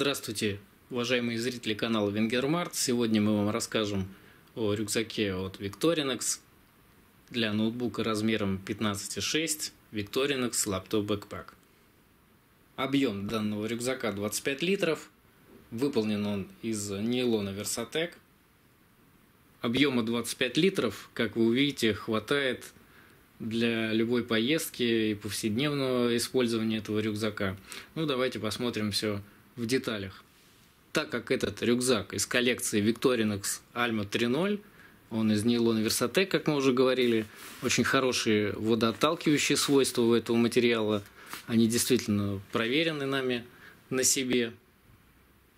Здравствуйте, уважаемые зрители канала Венгермарт. Сегодня мы вам расскажем о рюкзаке от Victorinox для ноутбука размером 15,6 Victorinox Laptop Backpack. Объем данного рюкзака 25 литров. Выполнен он из нейлона Versatec. Объема 25 литров, как вы увидите, хватает для любой поездки и повседневного использования этого рюкзака. Ну, давайте посмотрим все в деталях. Так как этот рюкзак из коллекции Victorinox Alma 3.0, он из нейлона Versatec, как мы уже говорили, очень хорошие водоотталкивающие свойства у этого материала. Они действительно проверены нами на себе.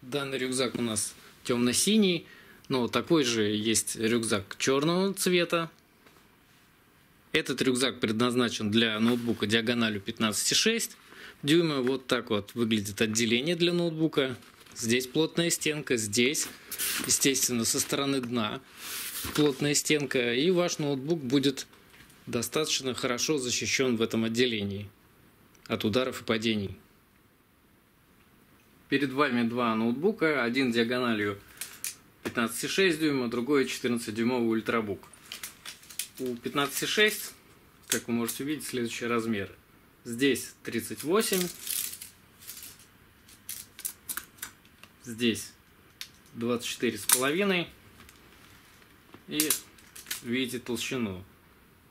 Данный рюкзак у нас темно-синий, но такой же есть рюкзак черного цвета. Этот рюкзак предназначен для ноутбука диагональю 15,6 дюйма. Вот так вот выглядит отделение для ноутбука. Здесь плотная стенка, здесь, естественно, со стороны дна плотная стенка. И ваш ноутбук будет достаточно хорошо защищен в этом отделении от ударов и падений. Перед вами два ноутбука. Один диагональю 15,6 дюйма, другой 14-дюймовый ультрабук. У 15,6, как вы можете увидеть, следующие размеры. Здесь 38, здесь 24,5 и видите толщину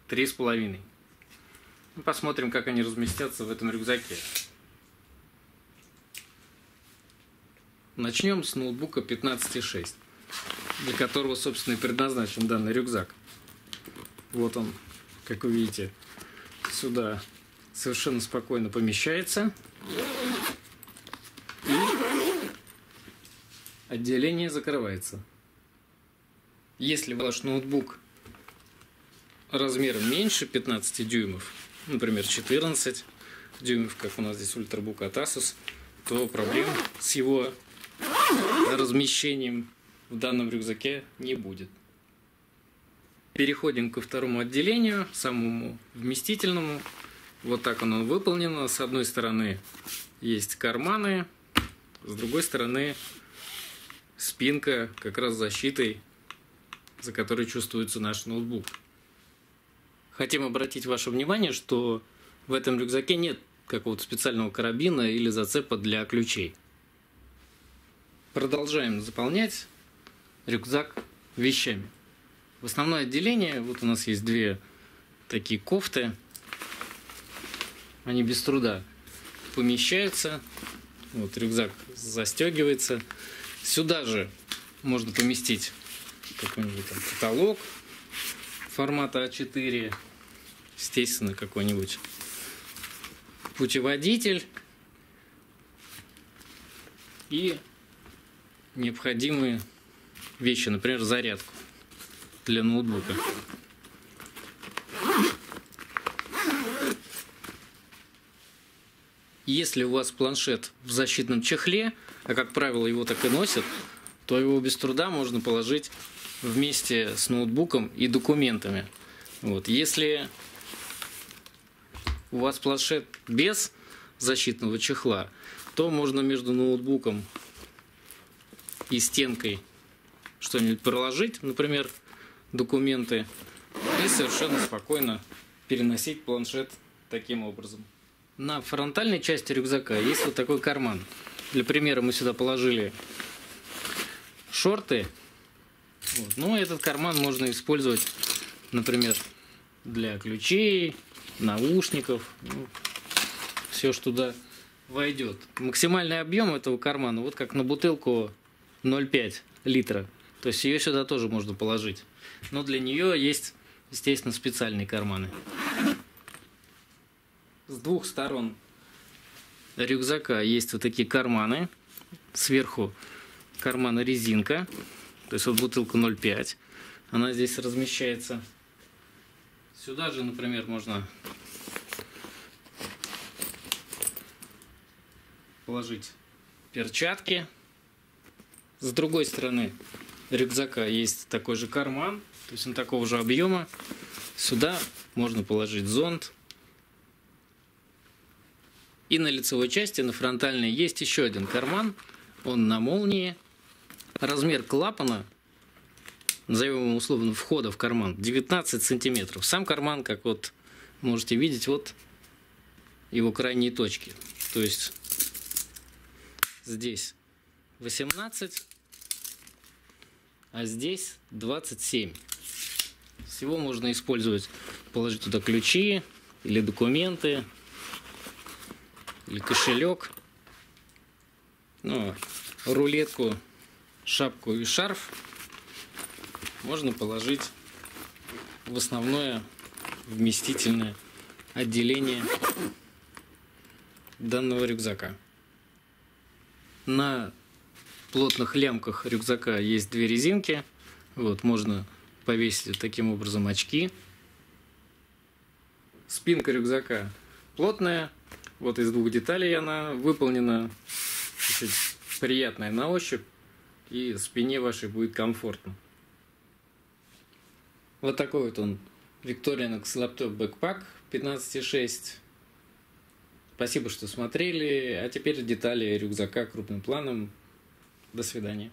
3,5. Посмотрим, как они разместятся в этом рюкзаке. Начнем с ноутбука 15,6, для которого, собственно, и предназначен данный рюкзак. Вот он, как вы видите, сюда совершенно спокойно помещается. И отделение закрывается. Если ваш ноутбук размером меньше 15 дюймов, например, 14 дюймов, как у нас здесь ультрабук от Asus, то проблем с его размещением в данном рюкзаке не будет. Переходим ко второму отделению, самому вместительному. Вот так оно выполнено. С одной стороны есть карманы, с другой стороны спинка, как раз с защитой, за которой чувствуется наш ноутбук. Хотим обратить ваше внимание, что в этом рюкзаке нет какого-то специального карабина или зацепа для ключей. Продолжаем заполнять рюкзак вещами. В основное отделение, вот у нас есть две такие кофты, они без труда помещаются, вот рюкзак застегивается, сюда же можно поместить какой-нибудь там каталог формата А4, естественно, какой-нибудь путеводитель и необходимые вещи, например, зарядку для ноутбука. Если у вас планшет в защитном чехле, а как правило его так и носят, то его без труда можно положить вместе с ноутбуком и документами. Вот. Если у вас планшет без защитного чехла, то можно между ноутбуком и стенкой что-нибудь проложить, например, документы, и совершенно спокойно переносить планшет таким образом. На фронтальной части рюкзака есть вот такой карман. Для примера мы сюда положили шорты. Вот. Но этот карман можно использовать, например, для ключей, наушников. Ну, все, что туда войдет. Максимальный объем этого кармана, вот как на бутылку 0,5 литра. То есть ее сюда тоже можно положить. Но для нее есть, естественно, специальные карманы. С двух сторон рюкзака есть вот такие карманы. Сверху кармана резинка. То есть вот бутылка 0,5. Она здесь размещается. Сюда же, например, можно положить перчатки. С другой стороны рюкзака есть такой же карман, то есть он такого же объема. Сюда можно положить зонт. И на лицевой части, на фронтальной, есть еще один карман. Он на молнии. Размер клапана, назовем его условно, входа в карман, 19 сантиметров. Сам карман, как вот можете видеть, вот его крайние точки. То есть здесь 18, а здесь 27. Всего можно использовать, положить туда ключи или документы, или кошелек, ну, рулетку, шапку и шарф можно положить в основное вместительное отделение данного рюкзака. На плотных лямках рюкзака есть две резинки. Вот, можно повесить таким образом очки. Спинка рюкзака плотная. Вот из двух деталей она выполнена. Очень приятная на ощупь. И спине вашей будет комфортно. Вот такой вот он Victorinox Laptop Backpack 15.6. Спасибо, что смотрели. А теперь детали рюкзака крупным планом. До свидания.